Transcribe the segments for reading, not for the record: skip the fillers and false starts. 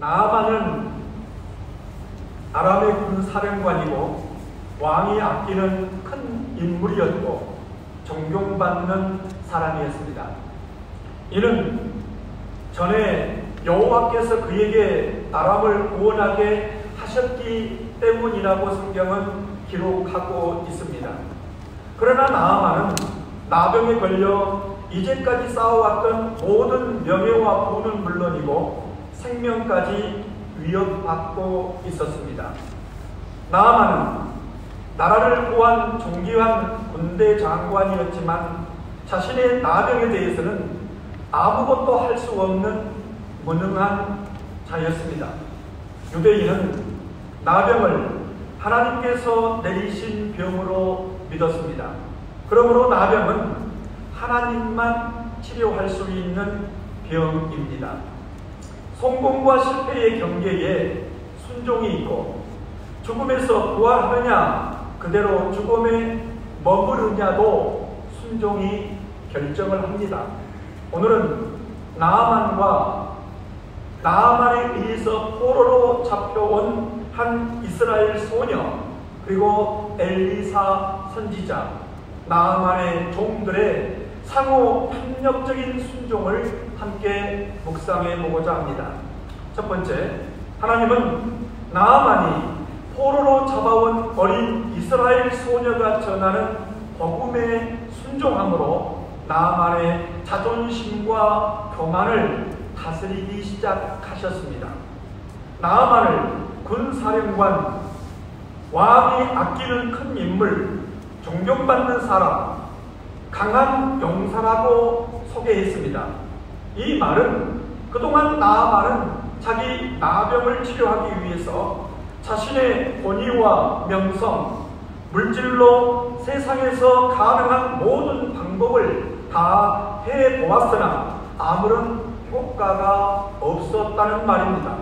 나아만은 아람의 군사령관이고 왕이 아끼는 큰 인물이었고 존경받는 사람이었습니다. 이는 전에 여호와께서 그에게 아람을 구원하게 하셨기 때문이라고 성경은 기록하고 있습니다. 그러나 나아만은 나병에 걸려 이제까지 쌓아왔던 모든 명예와 부는 물론이고 생명까지 위협받고 있었습니다. 나아만은 나라를 구한 존귀한 군대 장관이었지만 자신의 나병에 대해서는 아무것도 할 수 없는 무능한 자였습니다. 유대인은 나병을 하나님께서 내리신 병으로 믿었습니다. 그러므로 나병은 하나님만 치료할 수 있는 병입니다. 성공과 실패의 경계에 순종이 있고 죽음에서 부활하느냐 그대로 죽음에 머무르냐도 순종이 결정을 합니다. 오늘은 나아만에 의해서 포로로 잡혀온 한 이스라엘 소녀 그리고 엘리사 선지자 나아만의 종들의 상호 협력적인 순종을 함께 묵상해 보고자 합니다. 첫 번째, 하나님은 나아만이 포로로 잡아온 어린 이스라엘 소녀가 전하는 복음에 순종함으로 나아만의 자존심과 교만을 다스리기 시작하셨습니다. 나아만을 군사령관, 왕이 아끼는 큰 인물, 존경받는 사람, 강한 용사라고 소개했습니다. 이 말은 그동안 나아만은 자기 나병을 치료하기 위해서 자신의 권위와 명성, 물질로 세상에서 가능한 모든 방법을 다 해보았으나 아무런 효과가 없었다는 말입니다.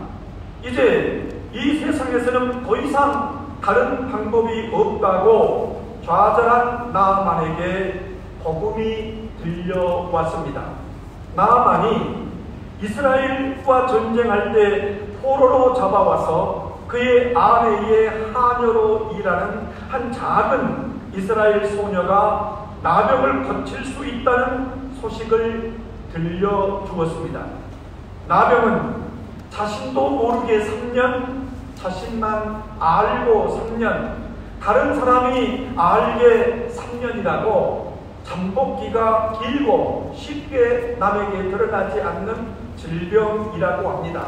이제 이 세상에서는 더 이상 다른 방법이 없다고 좌절한 나아만에게 복음이 들려왔습니다. 나아만이 이스라엘과 전쟁할 때 포로로 잡아와서 그의 아내의 하녀로 일하는 한 작은 이스라엘 소녀가 나병을 고칠 수 있다는 소식을 들려주었습니다. 나병은 자신도 모르게 3년, 자신만 알고 3년, 다른 사람이 알게 3년이라고 잠복기가 길고 쉽게 남에게 드러나지 않는 질병이라고 합니다.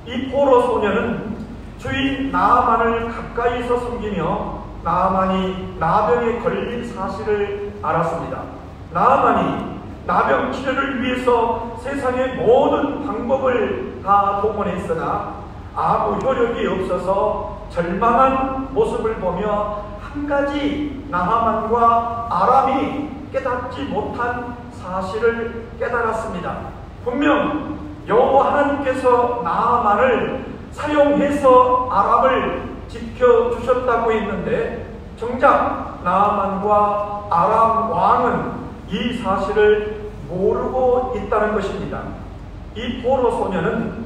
이 포로 소녀는 주인 나아만을 가까이서 섬기며 나아만이 나병에 걸린 사실을 알았습니다. 나아만이 나병 치료를 위해서 세상의 모든 방법을 다 동원했으나 아무 효력이 없어서 절망한 모습을 보며 한 가지 나아만과 아람이 깨닫지 못한 사실을 깨달았습니다. 분명 여호와 하나님께서 나아만을 사용해서 아람을 지켜주셨다고 했는데 정작 나아만과 아람 왕은 이 사실을 모르고 있다는 것입니다. 이 포로 소녀는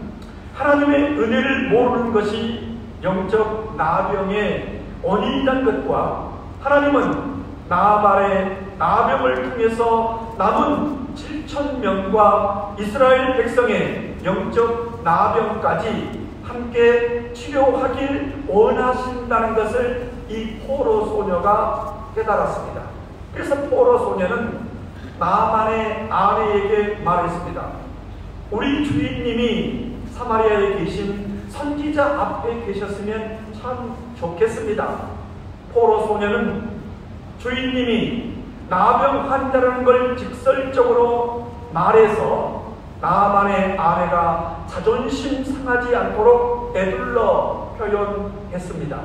하나님의 은혜를 모르는 것이 영적 나병의 원인이라는 것과 하나님은 나발의 나병을 통해서 남은 7,000명과 이스라엘 백성의 영적 나병까지 함께 치료하길 원하신다는 것을 이 포로 소녀가 깨달았습니다. 그래서 포로 소녀는 나만의 아내에게 말했습니다. 우리 주인님이 사마리아에 계신 선지자 앞에 계셨으면 참 좋겠습니다. 포로 소녀는 주인님이 나병 환자라는 걸 직설적으로 말해서 나만의 아내가 자존심 상하지 않도록 애둘러 표현했습니다.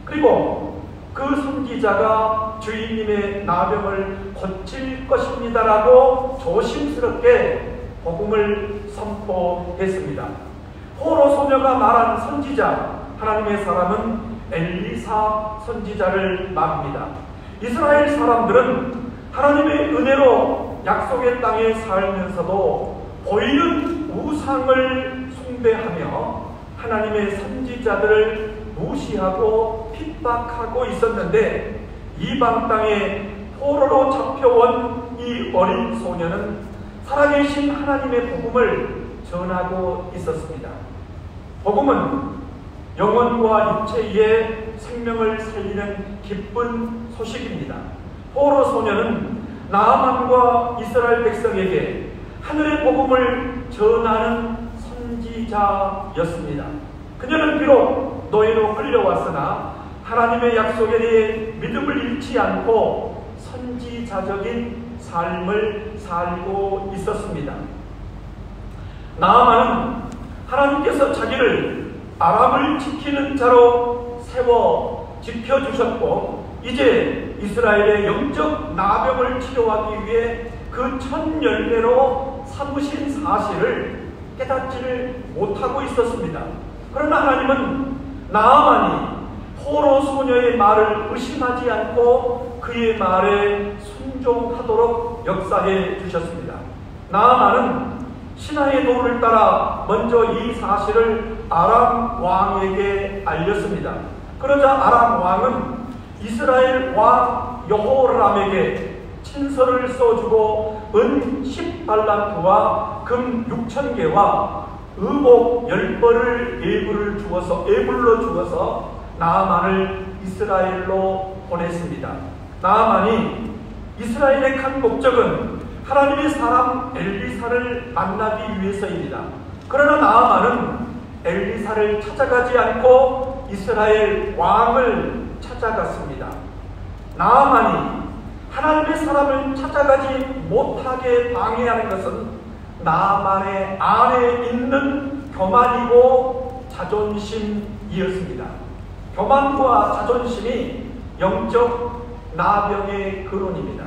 그리고 그 선지자가 주인님의 나병을 고칠 것입니다라고 조심스럽게 복음을 선포했습니다. 포로 소녀가 말한 선지자, 하나님의 사람은 엘리사 선지자를 말합니다. 이스라엘 사람들은 하나님의 은혜로 약속의 땅에 살면서도 보이는 우상을 숭배하며 하나님의 선지자들을 무시하고 핍박하고 있었는데, 이방 땅에 포로로 잡혀온 이 어린 소녀는 살아계신 하나님의 복음을 전하고 있었습니다. 복음은 영혼과 육체의 생명을 살리는 기쁜 소식입니다. 포로 소녀는 나아만과 이스라엘 백성에게 하늘의 복음을 전하는 선지자였습니다. 그녀는 비록 노예로 끌려왔으나 하나님의 약속에 대해 믿음을 잃지 않고 선지자적인 삶을 살고 있었습니다. 나아만은 하나님께서 자기를 아람을 지키는 자로 세워 지켜주셨고, 이제 이스라엘의 영적 나병을 치료하기 위해 그 첫 열매로 삼으신 사실을 깨닫지를 못하고 있었습니다. 그러나 하나님은 나아만이 포로 소녀의 말을 의심하지 않고 그의 말에 순종하도록 역사해 주셨습니다. 나아만은 신하의 도를 따라 먼저 이 사실을 아람 왕에게 알렸습니다. 그러자 아람 왕은 이스라엘 왕 여호람에게 친서를 써주고 은 10달란트와 금 6,000개와 의복 10벌을 예불로 주어서 나아만을 이스라엘로 보냈습니다. 나아만이 이스라엘에 간 목적은 하나님의 사람 엘리사를 만나기 위해서입니다. 그러나 나아만은 엘리사를 찾아가지 않고 이스라엘 왕을 찾아갔습니다. 나아만이 하나님의 사람을 찾아가지 못하게 방해하는 것은 나아만의 안에 있는 교만이고 자존심이었습니다. 교만과 자존심이 영적 나병의 근원입니다.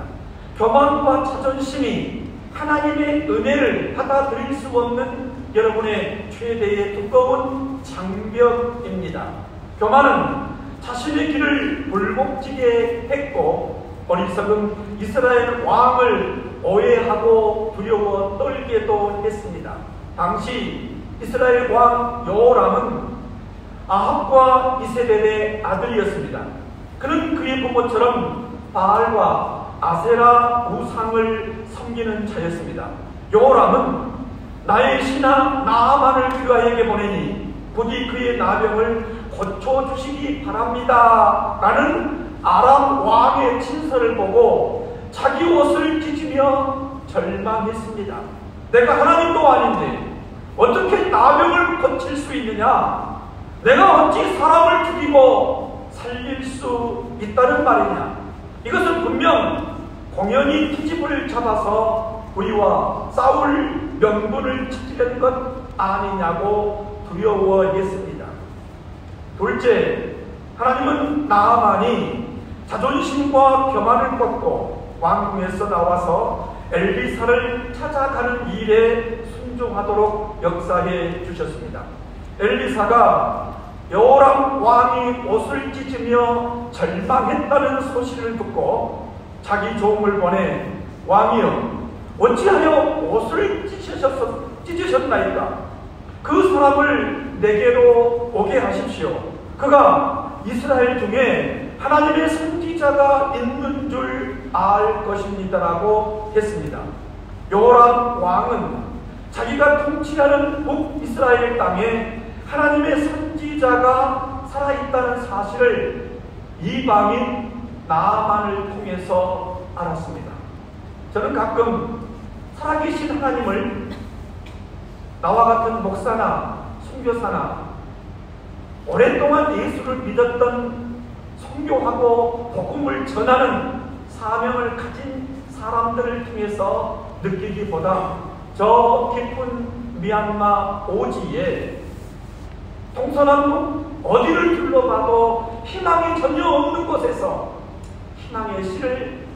교만과 자존심이 하나님의 은혜를 받아들일 수 없는 여러분의 최대의 두꺼운 장벽입니다. 교만은 자신의 길을 굴곡지게 했고, 어리석은 이스라엘 왕을 오해하고 두려워 떨게도 했습니다. 당시 이스라엘 왕 여호람은 아합과 이세벨의 아들이었습니다. 그는 그의 부모처럼 바알과 아세라 우상을 섬기는 자였습니다. 여호람은 나의 신하 나아만을 그에게 보내니 부디 그의 나병을 고쳐주시기 바랍니다 라는 아람 왕의 친서를 보고 자기 옷을 찢으며 절망했습니다. 내가 하나님도 아닌데 어떻게 나병을 고칠 수 있느냐? 내가 어찌 사람을 죽이고 살릴 수 있다는 말이냐? 이것은 분명 공연히 트집을 잡아서 우리와 싸울 명분을 찾으려는 것 아니냐고 두려워했습니다. 둘째, 하나님은 나아만이 자존심과 교만을 꺾고 왕궁에서 나와서 엘리사를 찾아가는 일에 순종하도록 역사해 주셨습니다. 엘리사가 여호람 왕이 옷을 찢으며 절망했다는 소식을 듣고 자기 종을 보내 왕이여 어찌하여 옷을 찢으셨나이까? 그 사람을 내게로 오게 하십시오. 그가 이스라엘 중에 하나님의 선지자가 있는 줄 알 것입니다라고 했습니다. 여호람 왕은 자기가 통치하는 북이스라엘 땅에 하나님의 선지자가 살아있다는 사실을 이방인 나아만을 통해서 알았습니다. 저는 가끔 살아계신 하나님을 나와 같은 목사나 선교사나 오랫동안 예수를 믿었던 선교하고 복음을 전하는 사명을 가진 사람들을 통해서 느끼기보다 저 깊은 미얀마 오지에 동서남북 어디를 둘러봐도 희망이 전혀 없는 곳에서 희망의 씨를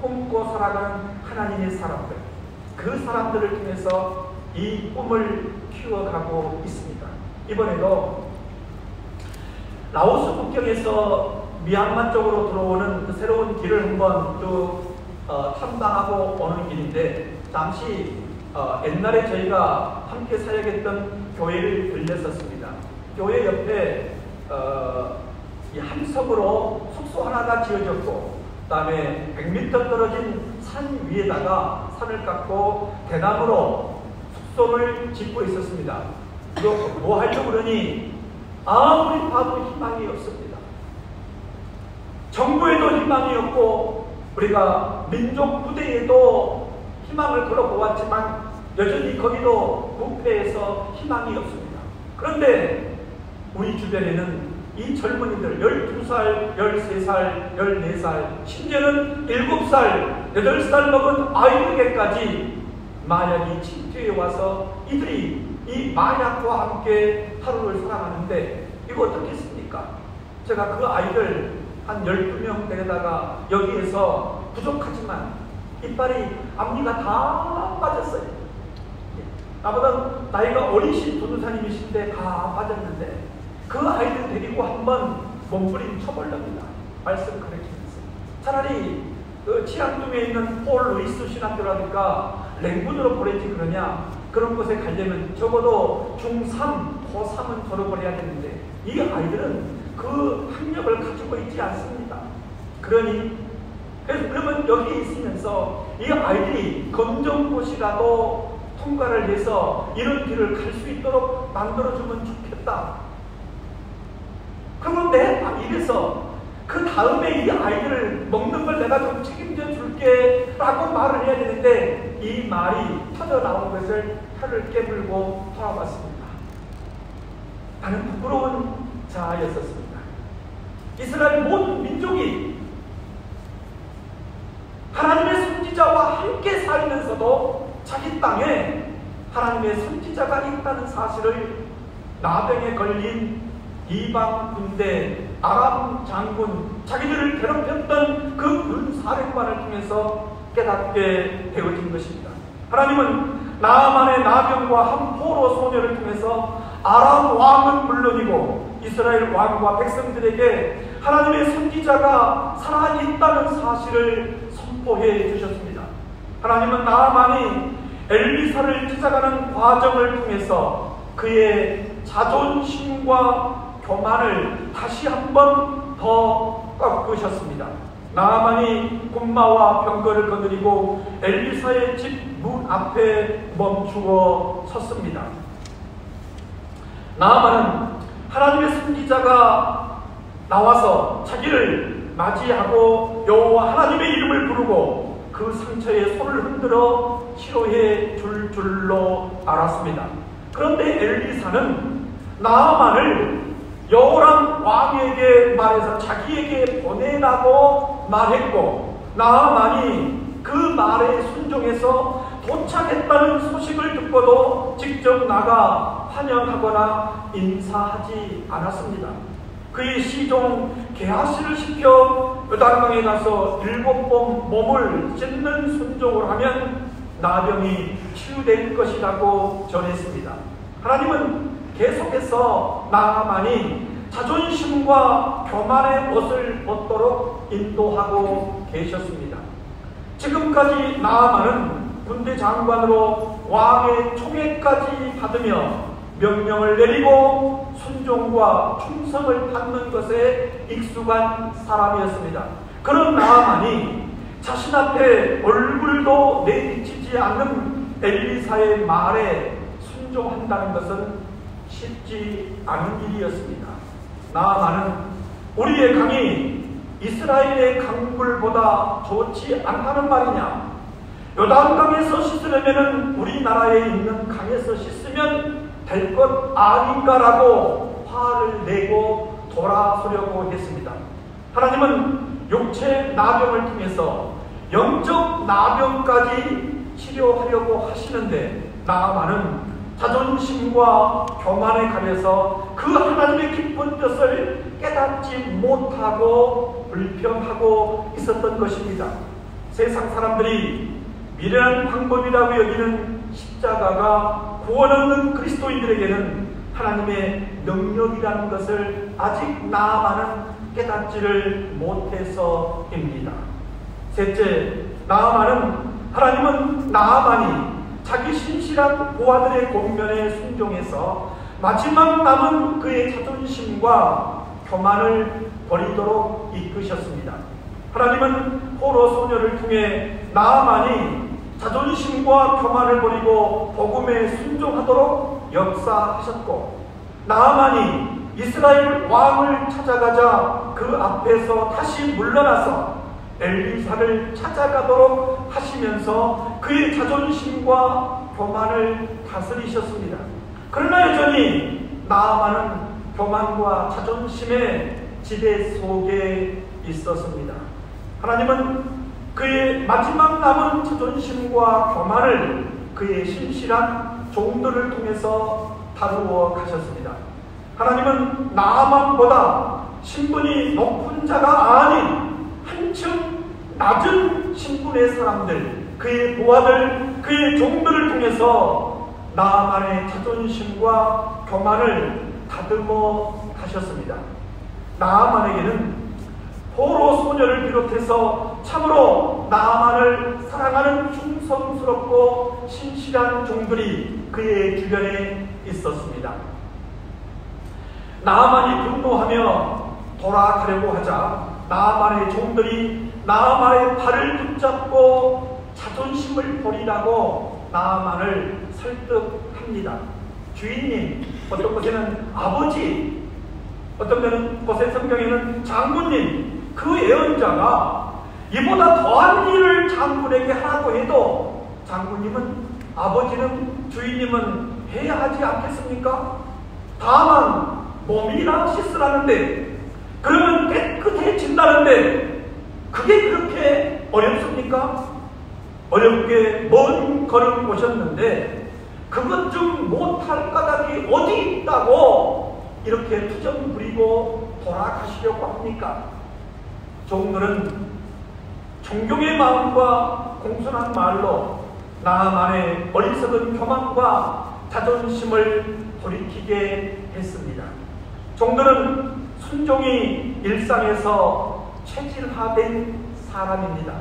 품고 살아가는 하나님의 사람들, 그 사람들을 통해서 이 꿈을 키워가고 있습니다. 이번에도 라오스 국경에서 미얀마 쪽으로 들어오는 그 새로운 길을 한번 쭉 탐방하고 오는 길인데, 잠시 옛날에 저희가 함께 사역했던 교회를 들렸었습니다. 교회 옆에 이 함석으로 숙소 하나가 지어졌고, 그 다음에 100m 떨어진 산 위에다가 산을 깎고 대나무로 숙소를 짓고 있었습니다. 뭐 하려고 그러니 아무리 봐도 희망이 없습니다. 정부에도 희망이 없고 우리가 민족 부대에도 희망을 걸어보았지만 여전히 거기도 부패해서 희망이 없습니다. 그런데 우리 주변에는 이 젊은이들 12살, 13살, 14살, 심지어는 7살, 8살 먹은 아이들에게까지 마약이 침투해 와서 이들이 이 마약과 함께 하루를 살아가는데 이거 어떻겠습니까? 제가 그 아이들 한 12명 데려다가 여기에서 부족하지만 이빨이 앞니가 다 빠졌어요. 나보다 나이가 어리신 전도사님이신데 다 빠졌는데 그 아이들 데리고 한번 몸부림쳐보렵니다. 말씀 가르치면서. 차라리 그 치앙둥에 있는 폴 루이스 신학교라니까 랭군으로 보내지 그러냐. 그런 곳에 가려면 적어도 중3, 고3은 졸업을 해야 되는데 이 아이들은 그 학력을 가지고 있지 않습니다. 그러면 여기 있으면서 이 아이들이 검정고시라도 통과를 해서 이런 길을 갈 수 있도록 만들어주면 좋겠다. 그러면 내 입에서 그 다음에 이 아이들을 먹는 걸 내가 좀 책임져 줄게 라고 말을 해야 되는데 이 말이 터져나온 것을 혀를 깨물고 돌아봤습니다. 나는 부끄러운 자였었습니다. 이스라엘 모든 민족이 하나님의 선지자와 함께 살면서도 자기 땅에 하나님의 선지자가 있다는 사실을 나병에 걸린 이방 군대 아람 장군, 자기들을 괴롭혔던 그 군사령관을 통해서 깨닫게 되어진 것입니다. 하나님은 나아만의 나병과 한 포로 소녀를 통해서 아람 왕은 물론이고 이스라엘 왕과 백성들에게 하나님의 선지자가 살아있다는 사실을 선포해 주셨습니다. 하나님은 나아만이 엘리사를 찾아가는 과정을 통해서 그의 자존심과 교만을 다시 한번 더 꺾으셨습니다. 나아만이 곶마와 병거를 거느리고 엘리사의 집 문 앞에 멈추어 섰습니다. 나아만은 하나님의 선지자가 나와서 자기를 맞이하고 여호와 하나님의 이름을 부르고 그 상처에 손을 흔들어 치료해 줄 줄로 알았습니다. 그런데 엘리사는 나아만을 여호람 왕에게 말해서 자기에게 보내라고 말했고 나아만이 그 말에 순종해서 도착했다는 소식을 듣고도 직접 나가 환영하거나 인사하지 않았습니다. 그의 시종 게하시를 시켜 요단강에 가서 7번 몸을 찢는 순종을 하면 나병이 치유될 것이라고 전했습니다. 하나님은 계속해서 나아만이 자존심과 교만의 옷을 벗도록 인도하고 계셨습니다. 지금까지 나아만은 군대 장관으로 왕의 총애까지 받으며 명령을 내리고 순종과 충성을 받는 것에 익숙한 사람이었습니다. 그런 나아만이 자신 앞에 얼굴도 내비치지 않는 엘리사의 말에 순종한다는 것은 쉽지 않은 일이었습니다. 나아만은 우리의 강이 이스라엘의 강물보다 좋지 않다는 말이냐? 요단강에서 씻으려면 우리나라에 있는 강에서 씻으면 될 것 아닌가라고 화를 내고 돌아서려고 했습니다. 하나님은 육체 나병을 통해서 영적 나병까지 치료하려고 하시는데 나아만은 자존심과 교만에 가려서 그 하나님의 깊은 뜻을 깨닫지 못하고 불평하고 있었던 것입니다. 세상 사람들이 미련한 방법이라고 여기는 십자가가 구원 없는 그리스도인들에게는 하나님의 능력이라는 것을 아직 나아만은 깨닫지를 못해서입니다. 셋째, 하나님은 나아만이 자기 신실한 고아들의 권면에 순종해서 마지막 남은 그의 자존심과 교만을 버리도록 이끄셨습니다. 하나님은 포로 소녀를 통해 나아만이 자존심과 교만을 버리고 복음에 순종하도록 역사하셨고, 나아만이 이스라엘 왕을 찾아가자 그 앞에서 다시 물러나서 엘리사를 찾아가도록 하시면서 그의 자존심과 교만을 다스리셨습니다. 그러나 여전히 나아만은 교만과 자존심의 지배 속에 있었습니다. 하나님은 그의 마지막 남은 자존심과 교만을 그의 신실한 종들을 통해서 다루어 가셨습니다. 하나님은 나아만보다 신분이 높은 자가 아닌 한층 낮은 신분의 사람들, 그의 부하들, 그의 종들을 통해서 나아만의 자존심과 교만을 다듬어 가셨습니다. 나아만에게는 포로 소녀를 비롯해서 참으로 나아만을 사랑하는 충성스럽고 신실한 종들이 그의 주변에 있었습니다. 나아만이 분노하며 돌아가려고 하자 나아만의 종들이 나아만의 발을 붙잡고 자존심을 버리라고 나아만을 설득합니다. 주인님, 어떤 곳에는 아버지, 어떤 곳의 성경에는 장군님, 그 예언자가 이보다 더한 일을 장군에게 하라고 해도 장군님은, 아버지는, 주인님은 해야 하지 않겠습니까? 다만 몸이나 씻으라는데, 그러면 깨끗해진다는데 그게 그렇게 어렵습니까? 어렵게 먼 걸음 오셨는데 그것 좀 못할 까닭이 어디 있다고 이렇게 투정 부리고 돌아가시려고 합니까? 종들은 존경의 마음과 공손한 말로 나아만의 어리석은 교만과 자존심을 돌이키게 했습니다. 종들은 순종이 일상에서 체질화된 사람입니다.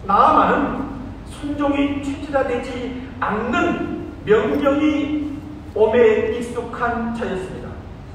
나아만은 순종이 체질화되지 않는 명령이 몸에 익숙한 자였습니다.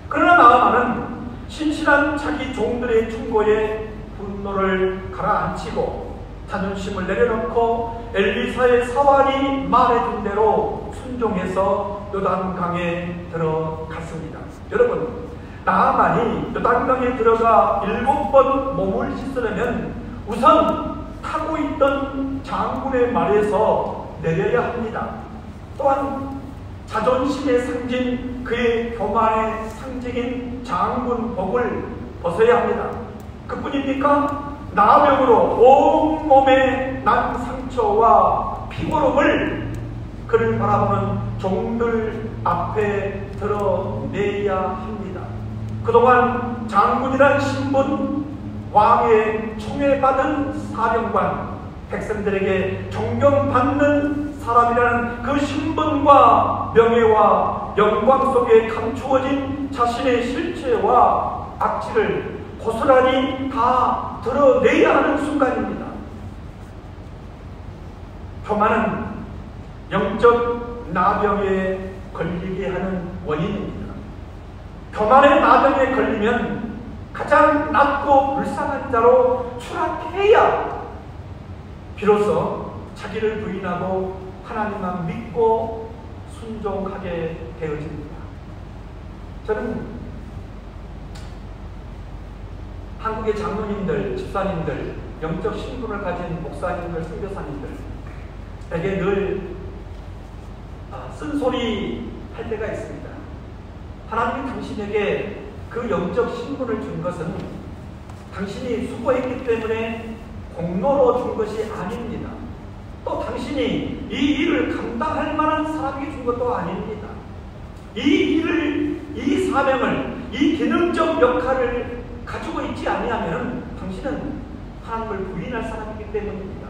그러나 나아만은 신실한 자기 종들의 충고에 분노를 가라앉히고 자존심을 내려놓고 엘리사의 사환이 말해준 대로 순종해서 요단강에 들어갔습니다. 여러분, 나아만이 요단강에 들어가 7번 몸을 씻으려면 우선 타고 있던 장군의 말에서 내려야 합니다. 또한 자존심의 상징, 그의 교만의 상징인 장군복을 벗어야 합니다. 그뿐입니까? 나병으로 온몸에 난 상처와 피고름을 그를 바라보는 종들 앞에 드러내야 합니다. 그동안 장군이란 신분, 왕의 총애받은 사령관, 백성들에게 존경받는 사람이라는 그 신분과 명예와 영광 속에 감추어진 자신의 실체와 악취를 고스란히 다 드러내야 하는 순간입니다. 교만은 영적 나병에 걸리게 하는 원인입니다. 교만의 나병에 걸리면 가장 낮고 불쌍한 자로 추락해야 비로소 자기를 부인하고 하나님만 믿고 순종하게 되어집니다. 저는 한국의 장로님들, 집사님들, 영적 신분을 가진 목사님들, 선교사님들에게 늘 쓴소리 할 때가 있습니다. 하나님이 당신에게 그 영적 신분을 준 것은 당신이 수고했기 때문에 공로로 준 것이 아닙니다. 또 당신이 이 일을 감당할 만한 사람에게 준 것도 아닙니다. 이 일을, 이 사명을, 이 기능적 역할을 가지고 있지 아니하면 당신은 하나님을 부인할 사람이기 때문입니다.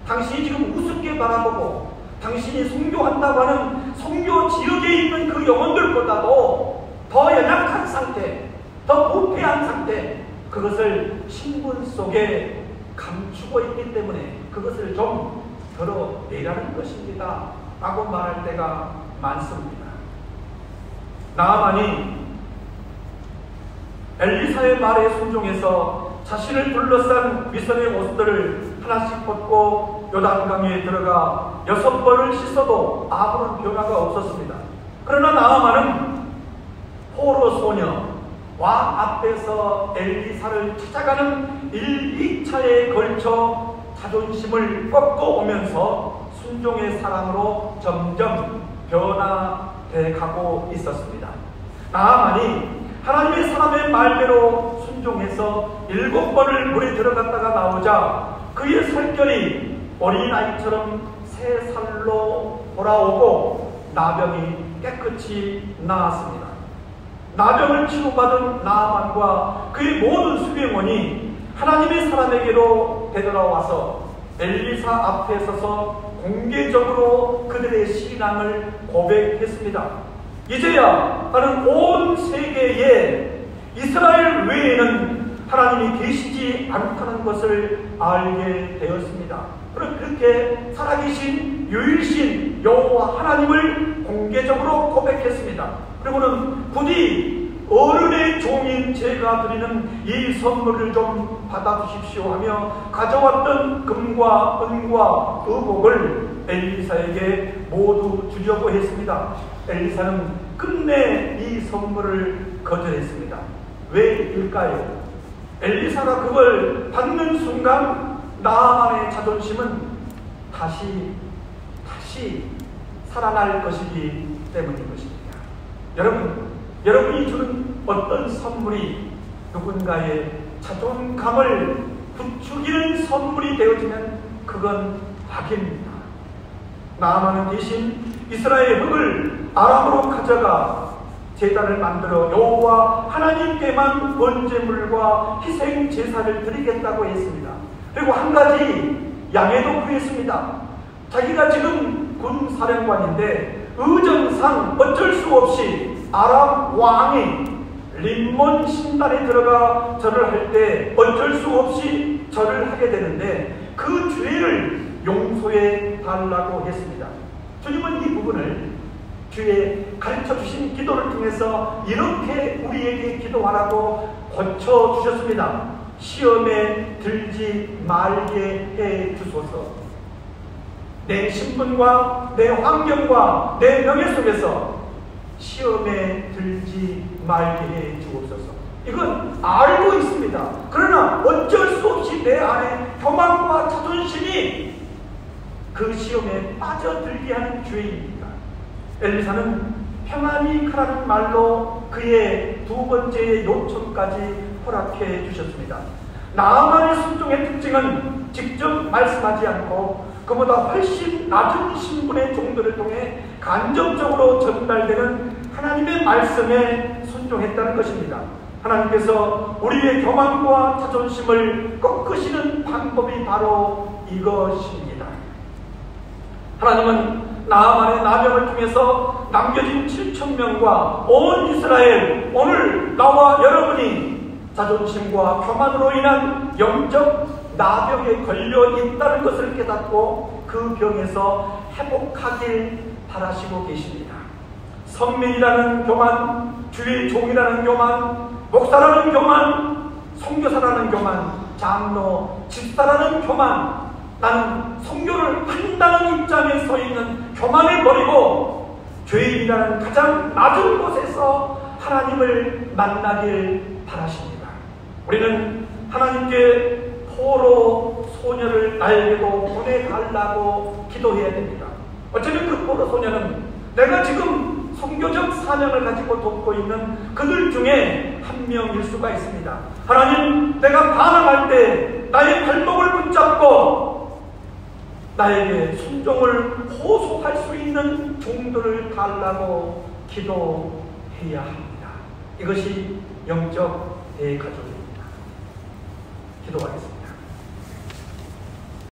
당신이 지금 우습게 바라보고 당신이 선교한다고 하는 선교 지역에 있는 그 영혼들보다도 더 연약한 상태, 더 부패한 상태, 그것을 신분 속에 감추고 있기 때문에 그것을 좀 드러내라는 것입니다 라고 말할 때가 많습니다. 나아만이 엘리사의 말에 순종해서 자신을 둘러싼 위선의 옷들을 하나씩 벗고 요단강에 들어가 6번을 씻어도 아무런 변화가 없었습니다. 그러나 나아만은 포로 소녀 왕 앞에서 엘리사를 찾아가는 1, 2차에 걸쳐 자존심을 꺾고 오면서 순종의 사랑으로 점점 변화돼 가고 있었습니다. 나아만이 하나님의 사람의 말대로 순종해서 7번을 물에 들어갔다가 나오자 그의 살결이 어린아이처럼 새 살로 돌아오고 나병이 깨끗이 나았습니다. 나병을 치료받은 나아만과 그의 모든 수병원이 하나님의 사람에게로 되돌아와서 엘리사 앞에 서서 공개적으로 그들의 신앙을 고백했습니다. 이제야 나는 온 세계에 이스라엘 외에는 하나님이 계시지 않다는 것을 알게 되었습니다. 그렇게 살아계신 유일신 여호와 하나님을 공개적으로 고백했습니다. 그리고는 부디 어른의 종인 제가 드리는 이 선물을 좀 받아주십시오 하며 가져왔던 금과 은과 의복을 엘리사에게 모두 주려고 했습니다. 엘리사는 끝내 이 선물을 거절했습니다. 왜일까요? 엘리사가 그걸 받는 순간 나아만의 자존심은 다시 살아날 것이기 때문인 것입니다. 여러분이 주는 어떤 선물이 누군가의 자존감을 부추기는 선물이 되어지면 그건 악입니다. 나아만은 대신 이스라엘의 흙을 아람으로 가져가 제단을 만들어 여호와 하나님께만 번제물과 희생 제사를 드리겠다고 했습니다. 그리고 한 가지 양해도 구했습니다. 자기가 지금 군사령관인데 의정상 어쩔 수 없이 아람 왕이 림몬 신단에 들어가 절을 할 때 어쩔 수 없이 절을 하게 되는데 그 죄를 용서해 달라고 했습니다. 주님은 이 부분을 주의 가르쳐주신 기도를 통해서 이렇게 우리에게 기도하라고 고쳐주셨습니다. 시험에 들지 말게 해 주소서. 내 신분과 내 환경과 내 명예 속에서 시험에 들지 말게 해 주옵소서. 이건 알고 있습니다. 그러나 어쩔 수 없이 내 안에 교만과 자존심이 그 시험에 빠져들게 하는 죄입니다. 엘리사는 평안히 가라는 말로 그의 두 번째의 요청까지 허락해 주셨습니다. 나아만의 순종의 특징은 직접 말씀하지 않고 그보다 훨씬 낮은 신분의 종들을 통해 간접적으로 전달되는 하나님의 말씀에 순종했다는 것입니다. 하나님께서 우리의 교만과 자존심을 꺾으시는 방법이 바로 이것입니다. 하나님은 나아만의 나병을 통해서 남겨진 7,000명과 온 이스라엘, 오늘 나와 여러분이 자존심과 교만으로 인한 영적 나병에 걸려 있다는 것을 깨닫고 그 병에서 회복하길 바라시고 계십니다. 선민이라는 교만, 주의 종이라는 교만, 목사라는 교만, 선교사라는 교만, 장로, 집사라는 교만, 나는 선교를 한다는 입장에 서 있는 교만을 버리고 죄인이라는 가장 낮은 곳에서 하나님을 만나길 바라십니다. 우리는 하나님께 포로 소녀를 나에게도 보내달라고 기도해야 됩니다. 어쩌면 그 포로 소녀는 내가 지금 선교적 사명을 가지고 돕고 있는 그들 중에 한 명일 수가 있습니다. 하나님, 내가 반항할 때 나의 발목을 붙잡고 나에게 순종을 호소할 수 있는 종들을 달라고 기도해야 합니다. 이것이 영적 대가족입니다. 기도하겠습니다.